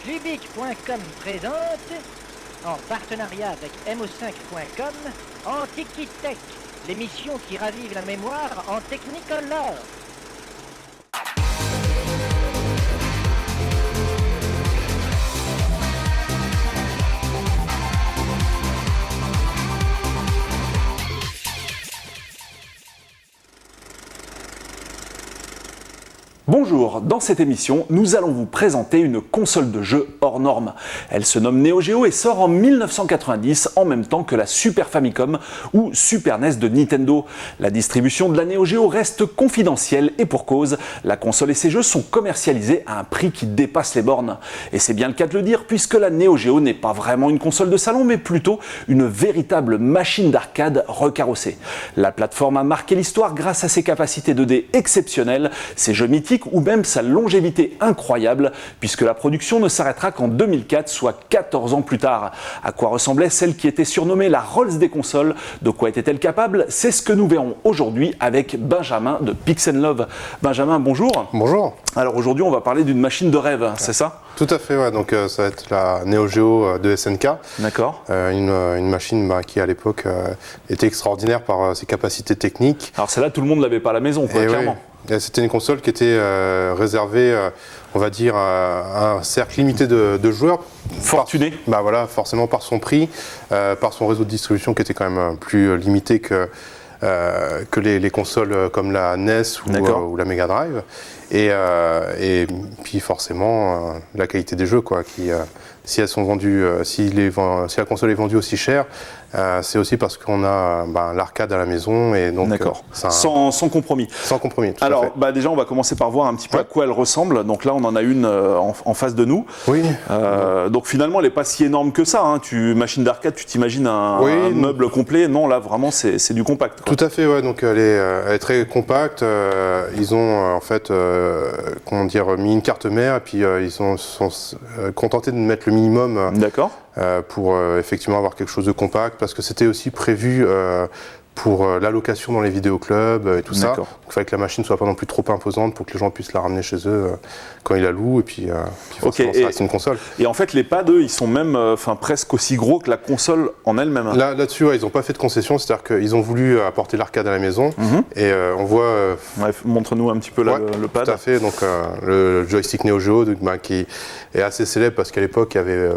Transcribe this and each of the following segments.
Clubic.com présente, en partenariat avec mo5.com, Antiquitech, l'émission qui ravive la mémoire en Technicolor. Bonjour, dans cette émission, nous allons vous présenter une console de jeu hors norme. Elle se nomme Neo Geo et sort en 1990 en même temps que la Super Famicom ou Super NES de Nintendo. La distribution de la Neo Geo reste confidentielle et pour cause, la console et ses jeux sont commercialisés à un prix qui dépasse les bornes. Et c'est bien le cas de le dire puisque la Neo Geo n'est pas vraiment une console de salon mais plutôt une véritable machine d'arcade recarrossée. La plateforme a marqué l'histoire grâce à ses capacités 2D exceptionnelles, ses jeux mythiques ou même sa longévité incroyable, puisque la production ne s'arrêtera qu'en 2004, soit 14 ans plus tard. À quoi ressemblait celle qui était surnommée la Rolls des consoles? De quoi était-elle capable? C'est ce que nous verrons aujourd'hui avec Benjamin de Pix'n'Love. Benjamin, bonjour. Bonjour. Alors aujourd'hui, on va parler d'une machine de rêve, c'est ça? Tout à fait, ouais. Donc ça va être la Neo Geo de SNK. D'accord. Une machine qui à l'époque était extraordinaire par ses capacités techniques. Alors celle-là, tout le monde ne l'avait pas à la maison, quoi, clairement. Oui. C'était une console qui était réservée, on va dire, à un cercle limité de joueurs. Fortuné. Voilà, forcément par son prix, par son réseau de distribution qui était quand même plus limité que les consoles comme la NES ou la Mega Drive. Et puis forcément, la qualité des jeux, quoi, si elles sont vendues, si la console est vendue aussi cher, c'est aussi parce qu'on a l'arcade à la maison et donc sans compromis. Sans compromis. Tout Alors à fait. déjà on va commencer par voir un petit peu à quoi elle ressemble. Donc là on en a une en face de nous. Oui. Donc finalement elle n'est pas si énorme que ça. Hein. Machine d'arcade, tu t'imagines un meuble complet. Non, là vraiment c'est du compact, quoi. Tout à fait, ouais. Donc elle est très compacte. Ils ont en fait mis une carte mère et puis ils sont contentés de mettre le minimum. D'accord. Pour effectivement avoir quelque chose de compact, parce que c'était aussi prévu pour l'allocation dans les vidéoclubs et tout ça. Donc il fallait que la machine soit pas non plus trop imposante pour que les gens puissent la ramener chez eux quand ils la louent, et puis forcément, ça reste une console. Et en fait les pads, eux, ils sont même presque aussi gros que la console en elle-même. Là-dessus, ils n'ont pas fait de concession, c'est-à-dire qu'ils ont voulu apporter l'arcade à la maison, et on voit... montre-nous un petit peu là, le pad. Tout à fait, donc le joystick Neo Geo qui est assez célèbre parce qu'à l'époque, il n'y avait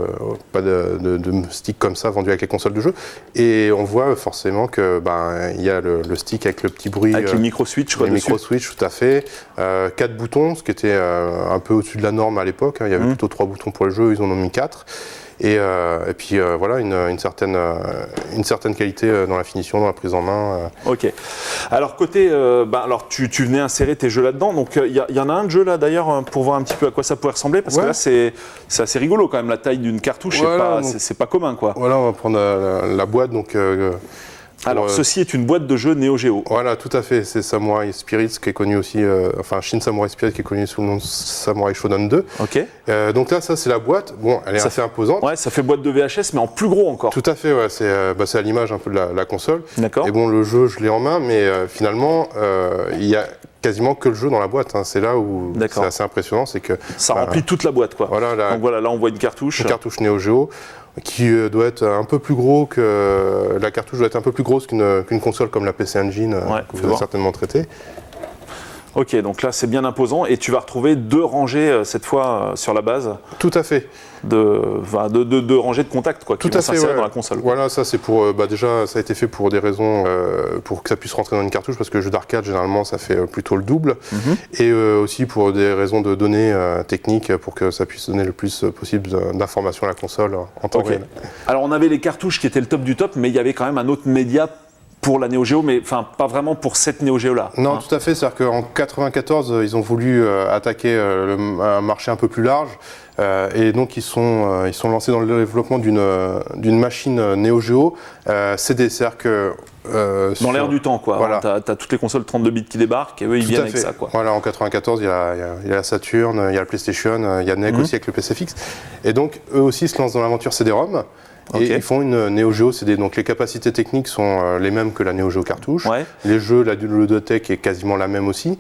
pas de stick comme ça vendu avec les consoles de jeu, et on voit forcément que il y a le stick avec le petit bruit. Avec les micro-switch, quoi. Les micro-switch, tout à fait. 4 boutons, ce qui était un peu au-dessus de la norme à l'époque. Il y avait plutôt 3 boutons pour le jeu, ils en ont mis 4. Et puis voilà, une certaine qualité dans la finition, dans la prise en main. Ok. Alors côté, alors tu venais insérer tes jeux là-dedans. Donc il y en a un de jeu là d'ailleurs pour voir un petit peu à quoi ça pourrait ressembler, parce que là c'est assez rigolo quand même, la taille d'une cartouche, c'est pas commun, quoi. Voilà, on va prendre la boîte donc. Alors, ceci est une boîte de jeu Neo Geo. Voilà, tout à fait. C'est Samurai Spirits qui est connu aussi, Shin Samurai Spirits qui est connu sous le nom de Samurai Shodown 2. Ok. Donc là, ça c'est la boîte. Bon, elle est assez imposante. Ouais, ça fait boîte de VHS, mais en plus gros encore. Tout à fait, ouais. C'est à l'image un peu de la console. D'accord. Et bon, le jeu, je l'ai en main, mais finalement, il y a quasiment que le jeu dans la boîte. Hein. C'est là où c'est assez impressionnant, c'est que ça remplit toute la boîte, quoi. Voilà, donc voilà, là on voit une cartouche. Une cartouche Neo Geo qui doit être un peu plus gros que la cartouche doit être un peu plus grosse qu'une console comme la PC Engine que vous avez certainement traité. Ok, donc là c'est bien imposant et tu vas retrouver 2 rangées cette fois sur la base. Tout à fait. De rangées de contact, quoi, qui vont s'insérer dans la console. Voilà, ça c'est pour déjà ça a été fait pour des raisons pour que ça puisse rentrer dans une cartouche, parce que le jeu d'arcade généralement ça fait plutôt le double, et aussi pour des raisons de données techniques, pour que ça puisse donner le plus possible d'informations à la console en temps réel. Alors on avait les cartouches qui étaient le top du top, mais il y avait quand même un autre média pour la Neo Geo, mais pas vraiment pour cette Neo Geo là. Non, tout à fait, c'est-à-dire qu'en 1994, ils ont voulu attaquer un marché un peu plus large, et donc ils sont lancés dans le développement d'une machine Neo Geo CD, c'est-à-dire que dans l'air du temps, quoi. Voilà. T'as toutes les consoles 32 bits qui débarquent et eux ils viennent avec ça, quoi. Voilà, en 1994, il y a la Saturn, il y a la PlayStation, il y a NEC aussi avec le PCFX, et donc eux aussi se lancent dans l'aventure CD-ROM. Et ils font une Neo Geo CD, donc les capacités techniques sont les mêmes que la Neo Geo cartouche. Ouais. Les jeux, la ludothèque est quasiment la même aussi.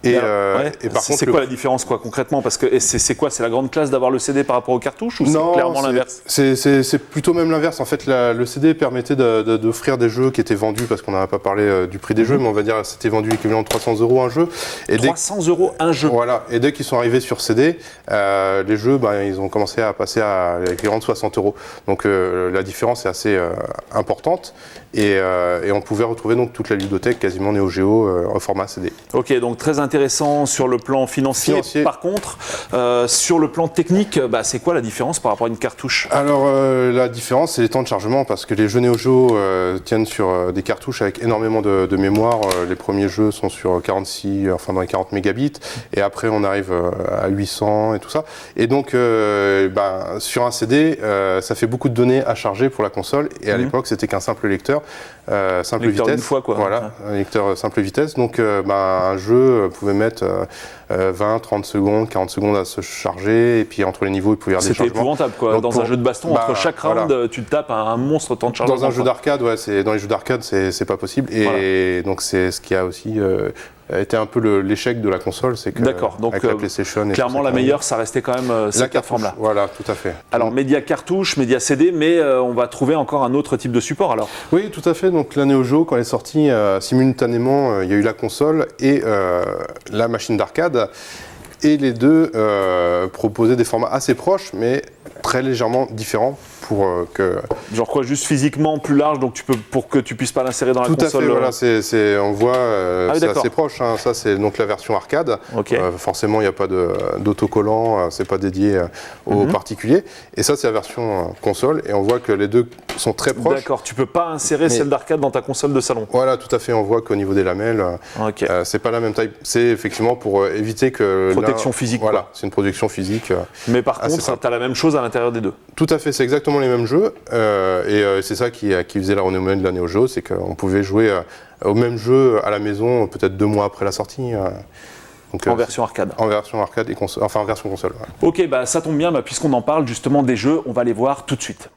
Et, et par contre, c'est quoi la différence concrètement? Parce que c'est quoi? C'est la grande classe d'avoir le CD par rapport aux cartouches ou c'est clairement l'inverse? C'est plutôt même l'inverse. En fait, le CD permettait d'offrir des jeux qui étaient vendus, parce qu'on n'a pas parlé du prix des jeux, mais on va dire c'était vendu équivalent de 300 € un jeu. Et 300 € un jeu. Voilà. Et dès qu'ils sont arrivés sur CD, les jeux, ils ont commencé à passer à l'équivalent de 60 €. Donc la différence est assez importante. Et on pouvait retrouver donc toute la ludothèque quasiment Neo Geo en format CD. Ok, donc très intéressant sur le plan financier. Par contre, sur le plan technique, c'est quoi la différence par rapport à une cartouche? Alors la différence, c'est les temps de chargement, parce que les jeux Neo Geo tiennent sur des cartouches avec énormément de mémoire. Les premiers jeux sont sur 46, enfin dans les 40 mégabits, et après on arrive à 800 et tout ça. Et donc sur un CD, ça fait beaucoup de données à charger pour la console, et à l'époque c'était qu'un simple lecteur. Simple lecteur vitesse, d'une fois, quoi. Voilà, un lecteur simple vitesse. Donc un jeu pouvait mettre 20, 30 secondes, 40 secondes à se charger, et puis entre les niveaux il pouvait y avoir des changements. C'était épouvantable quoi. Donc, dans un jeu de baston, entre chaque round, tu te tapes un monstre temps de chargement. Dans un jeu d'arcade, dans les jeux d'arcade, c'est pas possible. Et donc c'est ce qui a aussi été un peu l'échec de la console, c'est que donc avec la PlayStation, clairement la meilleure, ça restait quand même cette plateforme-là. Voilà, tout à fait. Alors média cartouche, média CD, mais on va trouver encore un autre type de support alors. Oui, tout à fait. Donc la Neo Geo, quand elle est sortie, simultanément, il y a eu la console et la machine d'arcade. Et les deux proposaient des formats assez proches, mais très légèrement différents pour que... Genre quoi, juste physiquement plus large, donc pour que tu puisses pas l'insérer dans la console. Tout à fait, voilà, on voit, c'est assez proche, hein. Ça c'est donc la version arcade. Okay. Forcément, il n'y a pas d'autocollant, c'est pas dédié aux particuliers. Et ça, c'est la version console, et on voit que les deux sont très proches. D'accord, tu peux pas insérer celle d'arcade dans ta console de salon. Voilà, tout à fait, on voit qu'au niveau des lamelles, c'est pas la même taille. C'est effectivement pour éviter que... Protection physique. Voilà, c'est une protection physique. Mais par contre, tu as la même chose à l'intérieur des deux. Tout à fait, c'est exactement les mêmes jeux, et c'est ça qui faisait la renommée de la Neo Geo, c'est qu'on pouvait jouer au même jeu à la maison peut-être 2 mois après la sortie. Donc, en version arcade. En version arcade et enfin en version console. Ouais. Ok, ça tombe bien, puisqu'on en parle justement des jeux, on va les voir tout de suite.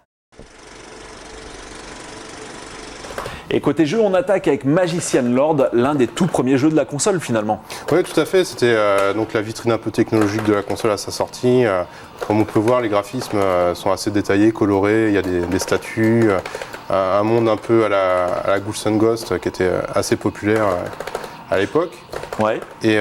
Et côté jeu, on attaque avec Magician Lord, l'un des tout premiers jeux de la console finalement. Oui, tout à fait. C'était donc la vitrine un peu technologique de la console à sa sortie. Comme on peut voir, les graphismes sont assez détaillés, colorés. Il y a des statues, un monde un peu à la Ghouls and Ghosts qui était assez populaire à l'époque. Ouais. Et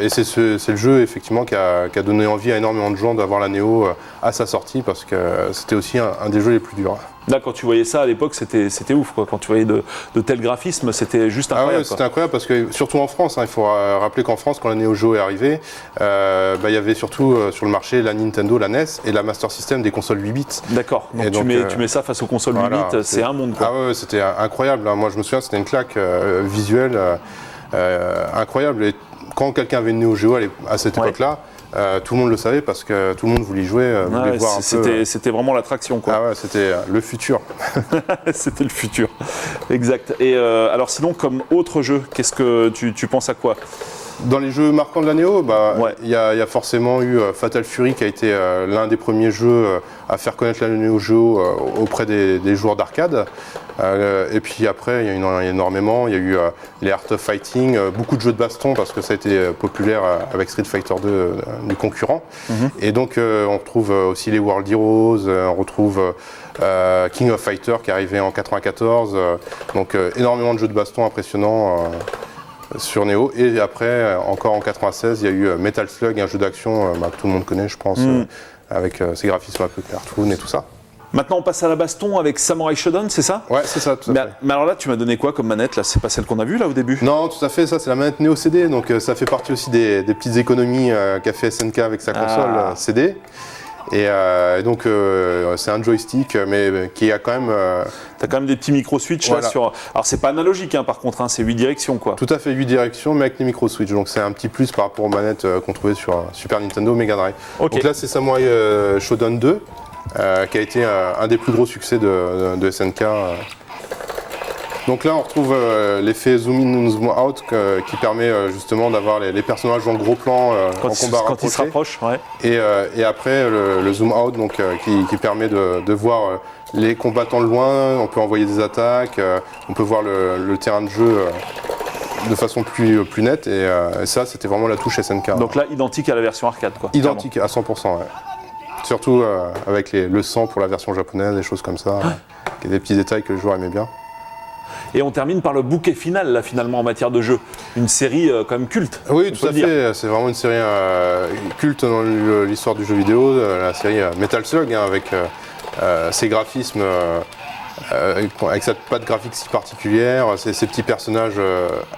c'est le jeu effectivement qui a donné envie à énormément de gens d'avoir la Neo à sa sortie, parce que c'était aussi un des jeux les plus durs. Là, quand tu voyais ça à l'époque, c'était ouf, quoi. Quand tu voyais de tels graphismes, c'était juste incroyable. Ah ouais, c'était incroyable, parce que surtout en France, il faut rappeler qu'en France, quand la Neo Geo est arrivée, il y avait surtout sur le marché la Nintendo, la NES et la Master System des consoles 8 bits. D'accord, donc tu mets ça face aux consoles 8 bits, c'est un monde, quoi. Ah ouais, c'était incroyable. Moi, je me souviens, c'était une claque visuelle incroyable. Et quand quelqu'un avait une Neo Geo à cette époque-là, tout le monde le savait, parce que tout le monde voulait jouer, voulait voir un peu. C'était vraiment l'attraction, quoi. Ah ouais, c'était le futur. C'était le futur, exact. Et alors sinon, comme autre jeu, qu'est-ce que tu penses à quoi? Dans les jeux marquants de la Neo, y a forcément eu Fatal Fury, qui a été l'un des premiers jeux à faire connaître la Neo Geo auprès des joueurs d'arcade. Et puis après, il y a eu énormément. Il y a eu les Art of Fighting, beaucoup de jeux de baston, parce que ça a été populaire avec Street Fighter 2 du concurrent. Et donc on retrouve aussi les World Heroes, on retrouve King of Fighter qui est arrivé en 94. Donc énormément de jeux de baston impressionnants sur Neo. Et après, encore en 96, il y a eu Metal Slug, un jeu d'action que tout le monde connaît, je pense, avec ses graphismes un peu cartoon et tout ça. Maintenant, on passe à la baston avec Samurai Shodown, c'est ça? Ouais, c'est ça, tout à fait. Mais alors là, tu m'as donné quoi comme manette? Là, c'est pas celle qu'on a vue là au début? Non, tout à fait, ça c'est la manette Neo CD, donc ça fait partie aussi des petites économies qu'a fait SNK avec sa console CD. Et donc c'est un joystick, mais qui a quand même... T'as quand même des petits micro-switch là sur... Alors c'est pas analogique par contre, c'est 8 directions quoi. Tout à fait, 8 directions, mais avec les micro-switch, donc c'est un petit plus par rapport aux manettes qu'on trouvait sur Super Nintendo, Mega Drive. Okay. Donc là c'est Samurai Shodown 2, qui a été un des plus gros succès de SNK. Donc là on retrouve l'effet zoom in, zoom out qui permet justement d'avoir les personnages en gros plan en combat quand ils se rapprochent. Ouais. Et après le zoom out donc, qui permet de voir les combattants de loin, on peut envoyer des attaques, on peut voir le terrain de jeu de façon plus nette. Et ça, c'était vraiment la touche SNK. Donc là, identique à la version arcade, quoi. Identique à 100%, ouais. Surtout avec le sang pour la version japonaise, des choses comme ça. Des petits détails que le joueur aimait bien. Et on termine par le bouquet final, là, finalement, en matière de jeu. Une série quand même culte. Oui, tout à fait. C'est vraiment une série culte dans l'histoire du jeu vidéo. La série Metal Slug, hein, avec ses graphismes, avec sa patte graphique si particulière, ces petits personnages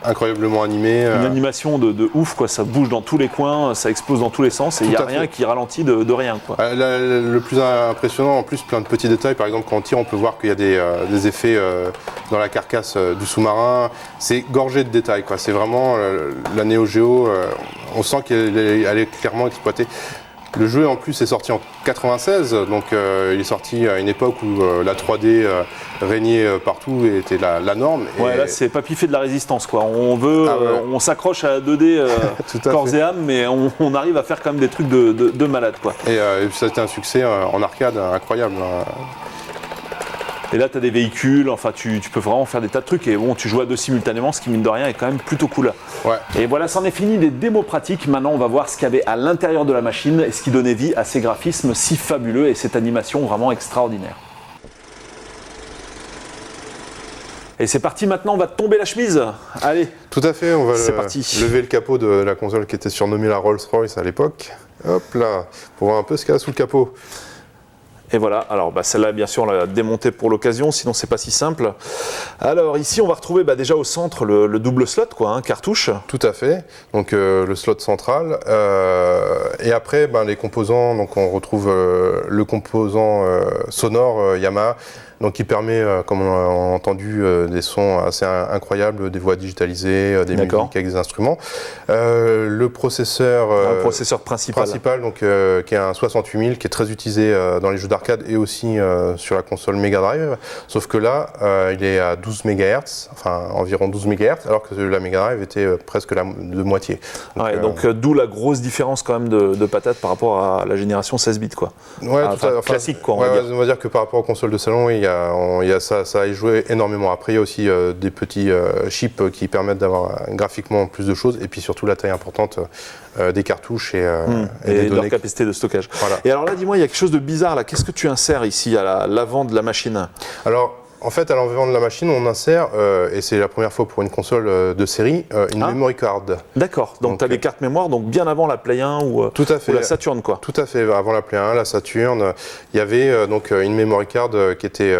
incroyablement animés. Une animation de ouf, quoi. Ça bouge dans tous les coins, ça explose dans tous les sens, et il n'y a rien qui ralentit de rien, quoi. Le plus impressionnant, en plus, plein de petits détails. Par exemple, quand on tire, on peut voir qu'il y a des effets dans la carcasse du sous-marin. C'est gorgé de détails, quoi. C'est vraiment la Neo Geo. On sent qu'elle est clairement exploitée. Le jeu en plus est sorti en 96, donc il est sorti à une époque où la 3D régnait partout et était la norme. Ouais, là c'est pas piffé de la résistance, quoi. On s'accroche à la 2D corps et âme, mais on arrive à faire quand même des trucs de malade, quoi. Et ça a été un succès en arcade incroyable. Et là, tu as des véhicules, enfin, tu peux vraiment faire des tas de trucs. Et bon, tu joues à deux simultanément, ce qui, mine de rien, est quand même plutôt cool. Ouais. Et voilà, c'en est fini des démos pratiques. Maintenant, on va voir ce qu'il y avait à l'intérieur de la machine et ce qui donnait vie à ces graphismes si fabuleux et cette animation vraiment extraordinaire. Et c'est parti, maintenant, on va tomber la chemise. Allez. Tout à fait, on va lever le capot de la console qui était surnommée la Rolls-Royce à l'époque. Hop là, pour voir un peu ce qu'il y a sous le capot. Et voilà, alors celle-là bien sûr on l'a démontée pour l'occasion, sinon c'est pas si simple. Alors ici on va retrouver déjà au centre le double slot, quoi, hein, cartouche. Tout à fait, donc le slot central. Et après les composants, donc on retrouve le composant sonore Yamaha. Donc qui permet, comme on a entendu, des sons assez incroyables, des voix digitalisées, des musiques avec des instruments. Le processeur principal donc, qui est un 68000, qui est très utilisé dans les jeux d'arcade et aussi sur la console Mega Drive. Sauf que là, il est à 12 MHz, enfin environ 12 MHz, alors que la Mega Drive était presque de moitié. Donc, d'où la grosse différence quand même de patates par rapport à la génération 16 bits, quoi. Ouais, classique, quoi, on va dire que par rapport aux consoles de salon, ça a joué énormément. Après, il y a aussi des petits chips qui permettent d'avoir graphiquement plus de choses et puis surtout la taille importante des cartouches et des de leur capacité de stockage. Voilà. Et alors là, dis-moi, il y a quelque chose de bizarre là. Qu'est-ce que tu insères ici à l'avant de la machine? Alors, en fait, à l'avant de la machine, on insère, et c'est la première fois pour une console de série, une memory card. D'accord, donc tu as des cartes mémoire, donc bien avant la Play 1 ou la Saturn, quoi. Tout à fait, avant la Play 1, la Saturn, il y avait donc une memory card qui était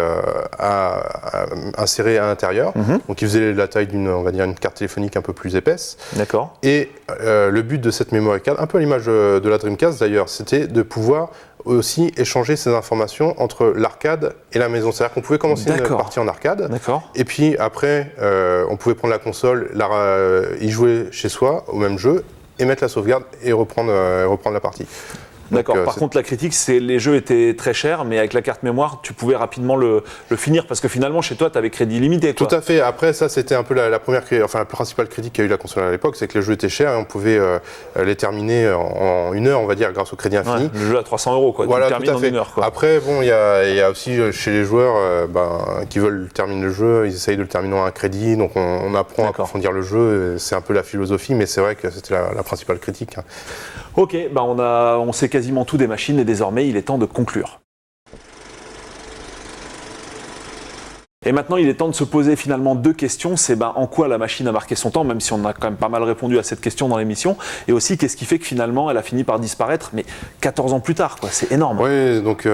insérée à l'intérieur, donc qui faisait la taille on va dire, une carte téléphonique un peu plus épaisse. D'accord. Et le but de cette memory card, un peu à l'image de la Dreamcast d'ailleurs, c'était de pouvoir aussi échanger ces informations entre l'arcade et la maison. C'est-à-dire qu'on pouvait commencer une partie en arcade, et puis après, on pouvait prendre la console, y jouer chez soi au même jeu, et mettre la sauvegarde et reprendre la partie. D'accord, par contre la critique c'est les jeux étaient très chers, mais avec la carte mémoire tu pouvais rapidement le finir parce que finalement chez toi tu avais crédit illimité, quoi. Tout à fait, après ça c'était un peu la principale critique qu'a eu la console à l'époque, c'est que les jeux étaient chers et on pouvait les terminer en 1 heure, on va dire, grâce au crédit infini. Le jeu à 300 €, quoi, voilà, tu le termines en 1 heure, quoi. Après bon, il y a aussi chez les joueurs qui veulent terminer le jeu, ils essayent de le terminer en un crédit, donc on apprend à approfondir le jeu, c'est un peu la philosophie, mais c'est vrai que c'était la principale critique. Ok, on sait quasiment tout des machines et désormais il est temps de conclure. Et maintenant, il est temps de se poser finalement deux questions. C'est en quoi la machine a marqué son temps, même si on a quand même pas mal répondu à cette question dans l'émission. Et aussi, qu'est-ce qui fait que finalement, elle a fini par disparaître, mais 14 ans plus tard, quoi. C'est énorme. Oui, donc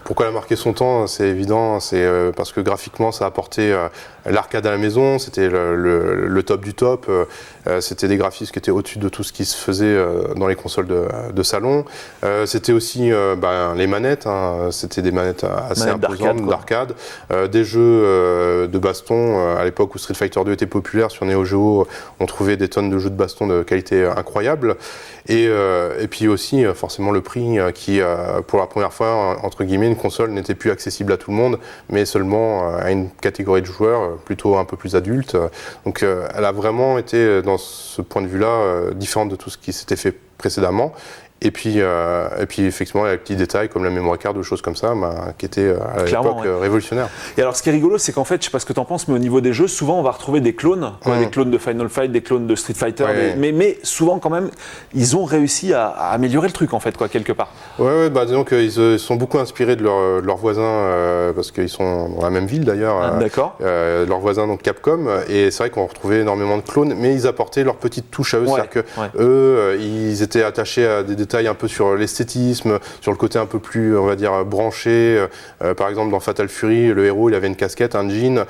pourquoi elle a marqué son temps, c'est évident. C'est parce que graphiquement, ça a apporté l'arcade à la maison. C'était le top du top. C'était des graphismes qui étaient au-dessus de tout ce qui se faisait dans les consoles de salon. C'était aussi les manettes. C'était des manettes assez imposantes d'arcade. Des jeux de baston, à l'époque où Street Fighter 2 était populaire sur Neo Geo, on trouvait des tonnes de jeux de baston de qualité incroyable. Et puis aussi forcément le prix qui, pour la première fois, entre guillemets, une console n'était plus accessible à tout le monde, mais seulement à une catégorie de joueurs plutôt un peu plus adultes. Donc elle a vraiment été, dans ce point de vue-là, différente de tout ce qui s'était fait précédemment. Et puis effectivement, il y a des petits détails comme la mémoire card ou choses comme ça, qui étaient à l'époque révolutionnaires. Et alors, ce qui est rigolo, c'est qu'en fait, je sais pas ce que tu en penses, mais au niveau des jeux, souvent on va retrouver des clones, des clones de Final Fight, des clones de Street Fighter, mais souvent quand même, ils ont réussi à améliorer le truc en fait, quoi, quelque part. Ouais, disons qu'ils sont beaucoup inspirés de leurs voisins, parce qu'ils sont dans la même ville d'ailleurs. D'accord. Leurs voisins, donc Capcom, et c'est vrai qu'on retrouvait énormément de clones, mais ils apportaient leur petite touche à eux, c'est-à-dire que eux, ils étaient attachés à des détails un peu sur l'esthétisme, sur le côté un peu plus, on va dire, branché. Par exemple, dans Fatal Fury, le héros, il avait une casquette, un jean.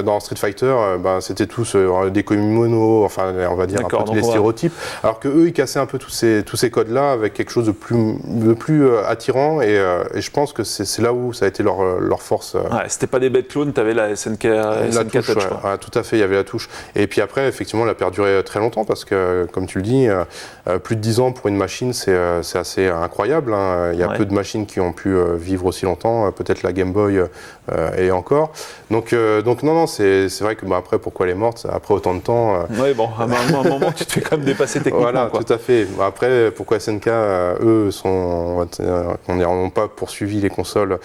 Dans Street Fighter, c'était tous des kimonos, enfin, on va dire, un peu les stéréotypes. Alors que eux, ils cassaient un peu tous ces codes-là avec quelque chose de plus attirant, et je pense que c'est là où ça a été leur force. C'était pas des bêtes clones, t'avais la SNK touch, Touch. Tout à fait, il y avait la touche. Et puis après, effectivement, elle a perduré très longtemps parce que, comme tu le dis, plus de 10 ans pour une machine, c'est assez incroyable. Il y a peu de machines qui ont pu vivre aussi longtemps, peut-être la Game Boy et encore. Donc non, c'est vrai que après, pourquoi elle est morte après autant de temps Oui, bon, à un moment, tu te fais quand même dépasser techniquement. Voilà, tout à fait. Après, pourquoi SNK, eux, n'ont pas poursuivi les consoles,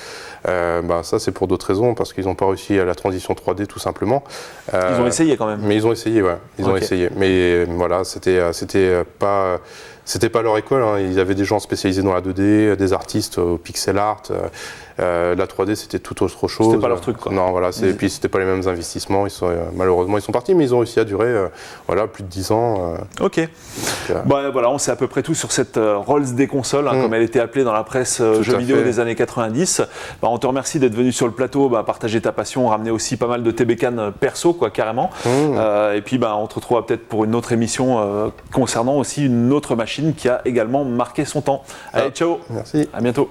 ça c'est pour d'autres raisons, parce qu'ils n'ont pas réussi à la transition 3D tout simplement. Ils ont essayé quand même. Mais ils ont essayé, ouais. Ils ont essayé. Mais voilà, c'était pas leur école, Ils avaient des gens spécialisés dans la 2D, des artistes au pixel art. La 3D, c'était tout autre chose. C'était pas leur truc, quoi. Non, voilà. Et puis, c'était pas les mêmes investissements. Malheureusement, ils sont partis, mais ils ont réussi à durer plus de 10 ans. Ok. Voilà, on sait à peu près tout sur cette Rolls des consoles, comme elle était appelée dans la presse jeux vidéo des années 90. On te remercie d'être venu sur le plateau, partager ta passion, ramener aussi pas mal de tes bécanes perso, quoi, carrément. Et puis, on te retrouvera peut-être pour une autre émission concernant aussi une autre machine qui a également marqué son temps. Allez, ciao. Merci. À bientôt.